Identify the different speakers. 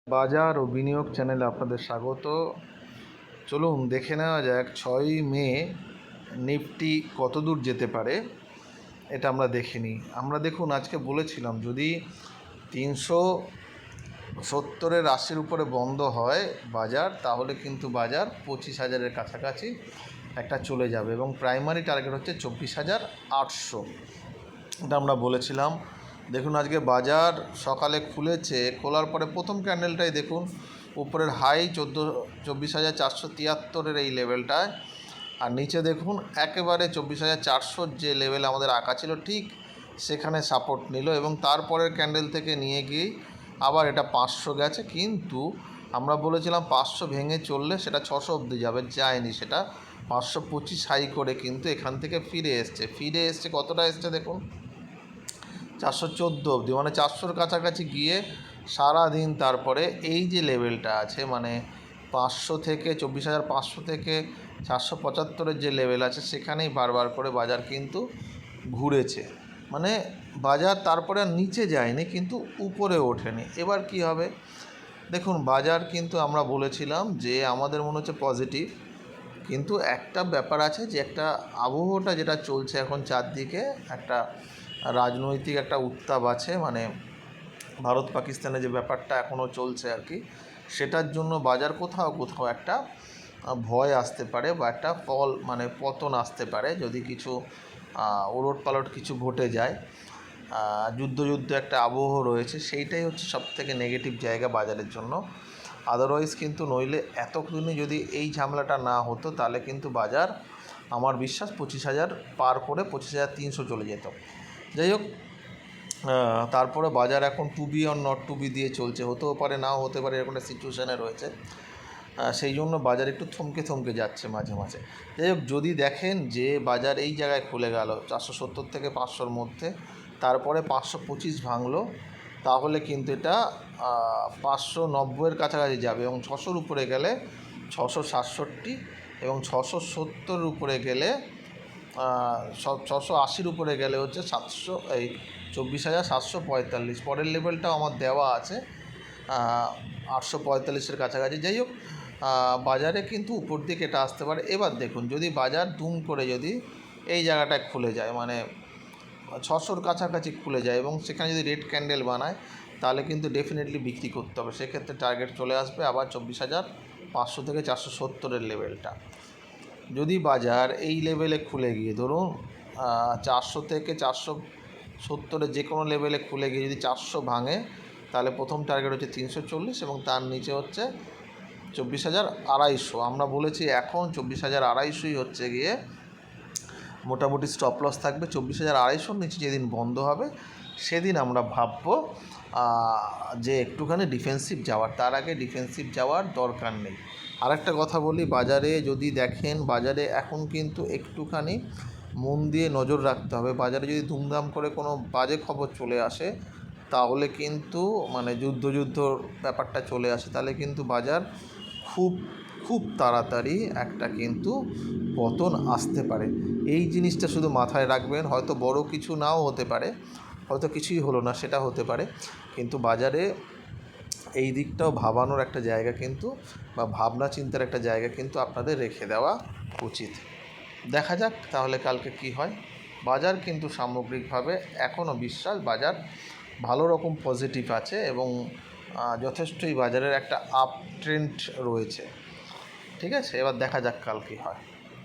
Speaker 1: বাজার ও বিনিয়োগ চ্যানেলে আপনাদের স্বাগত। চলুন দেখে নেওয়া যাক 6ই মে নিফটি কত দূর যেতে পারে, এটা আমরা দেখে নিই। আমরা দেখুন আজকে বলেছিলাম যদি 370-এর আশির উপরে বন্ধ হয় বাজার, তাহলে কিন্তু বাজার 25,000-এর কাছাকাছি একটা চলে যাবে এবং প্রাইমারি টার্গেট হচ্ছে 24,800, এটা আমরা বলেছিলাম। দেখুন আজকে বাজার সকালে খুলেছে, খোলার পরে প্রথম ক্যান্ডেলটাই দেখুন উপরের হাই 24,473-এর এই লেভেলটায়, আর নিচে দেখুন একেবারে 24,400 যে লেভেল আমাদের আঁকা ছিল ঠিক সেখানে সাপোর্ট নিল এবং তারপরের ক্যান্ডেল থেকে নিয়ে গিয়েই আবার এটা 500 গেছে। কিন্তু আমরা বলেছিলাম 500 ভেঙে চললে সেটা 600 অবধি যাবে, যায়নি, সেটা 525 হাই করে কিন্তু এখান থেকে ফিরে এসছে। কতটা এসছে দেখুন 414 অবধি, মানে 400-র কাছাকাছি গিয়ে সারাদিন তারপরে এই যে লেভেলটা আছে মানে 500 থেকে 24,500 থেকে 475-এর যে লেভেল আছে সেখানেই বারবার করে বাজার কিন্তু ঘুরেছে। মানে বাজার তারপরে আর নিচে যায়নি কিন্তু উপরে ওঠেনি। এবার কি হবে দেখুন, বাজার কিন্তু আমরা বলেছিলাম যে আমাদের মনে হচ্ছে পজিটিভ, কিন্তু একটা ব্যাপার আছে যে একটা আবহাওয়াটা যেটা চলছে এখন চারদিকে, একটা রাজনৈতিক একটা উত্তাপ আছে, মানে ভারত পাকিস্তানে যে ব্যাপারটা এখনও চলছে আর কি, সেটার জন্য বাজার কোথাও কোথাও একটা ভয় আসতে পারে বা একটা পতন আসতে পারে যদি কিছু ওলট পালট কিছু ঘটে যায়। যুদ্ধ একটা আবহ রয়েছে, সেইটাই হচ্ছে সবথেকে নেগেটিভ জায়গা বাজারের জন্য। আদারওয়াইজ কিন্তু নইলে এতদিনে যদি এই ঝামেলাটা না হতো তাহলে কিন্তু বাজার আমার বিশ্বাস 25,000 পার করে 25,300 চলে যেত। যাই হোক, তারপরে বাজার এখন to be or not to be দিয়ে চলছে, হতেও পারে নাও হতে পারে, এরকম একটা সিচুয়েশানে রয়েছে। সেই জন্য বাজার একটু থমকে যাচ্ছে মাঝে মাঝে। যাই হোক, যদি দেখেন যে বাজার এই জায়গায় খুলে গেল 470 থেকে 500-র মধ্যে, তারপরে 525 ভাঙলো, তাহলে কিন্তু এটা 590-এর কাছাকাছি যাবে এবং 600-র উপরে গেলে 667 এবং 670-এর উপরে গেলে 680-র উপরে গেলে হচ্ছে 24,745। পরের লেভেলটাও আমার দেওয়া আছে 845-এর কাছাকাছি। যাই হোক, বাজারে কিন্তু উপর দিকে এটা আসতে পারে। এবার দেখুন যদি বাজার দুম করে যদি এই জায়গাটায় খুলে যায়, মানে 600-র কাছাকাছি খুলে যায় এবং সেখানে যদি রেড ক্যান্ডেল বানায়, তাহলে কিন্তু ডেফিনেটলি বিক্রি করতে হবে। সেক্ষেত্রে টার্গেট চলে আসবে আবার 24,500 থেকে 470-এর লেভেলটা। যদি বাজার এই লেভেলে খুলে গিয়ে ধরুন 400 থেকে 470-এর যে কোনো লেভেলে খুলে গিয়ে যদি 400 ভাঙে, তাহলে প্রথম টার্গেট হচ্ছে 340 এবং তার নিচে হচ্ছে 24,250। আমরা বলেছি এখন 24,250ই হচ্ছে গিয়ে মোটামুটি স্টপ লস থাকবে। 24,250-র নিচে যেদিন বন্ধ হবে সেদিন আমরা ভাববো যে একটুখানি ডিফেন্সিভ যাওয়ার, তার আগে ডিফেন্সিভ যাওয়ার দরকার নেই। আরেকটা কথা বলি, বাজারে যদি দেখেন বাজারে এখন কিন্তু একটুখানি মন দিয়ে নজর রাখতে হবে। বাজারে যদি ধুমধাম করে কোনো বাজে খবর চলে আসে, তাহলে কিন্তু মানে যুদ্ধ ব্যাপারটা চলে আসে, তাহলে কিন্তু বাজার খুব তাড়াতাড়ি একটা কিন্তু পতন আসতে পারে। এই জিনিসটা শুধু মাথায় রাখবেন। হয়তো বড় কিছু নাও হতে পারে, হয়তো কিছুই হলো না সেটা হতে পারে, কিন্তু বাজারে এই দিকটাও ভাবানোর একটা জায়গা কিন্তু বা ভাবনা চিন্তার একটা জায়গা কিন্তু আপনাদের রেখে দেওয়া উচিত। দেখা যাক তাহলে কালকে কি হয়। বাজার কিন্তু সামগ্রিকভাবে এখনও বিশ্বাস বাজার ভালো রকম পজিটিভ আছে এবং যথেষ্টই বাজারের একটা আপ ট্রেন্ড রয়েছে। ঠিক আছে, এবার দেখা যাক কাল কী হয়।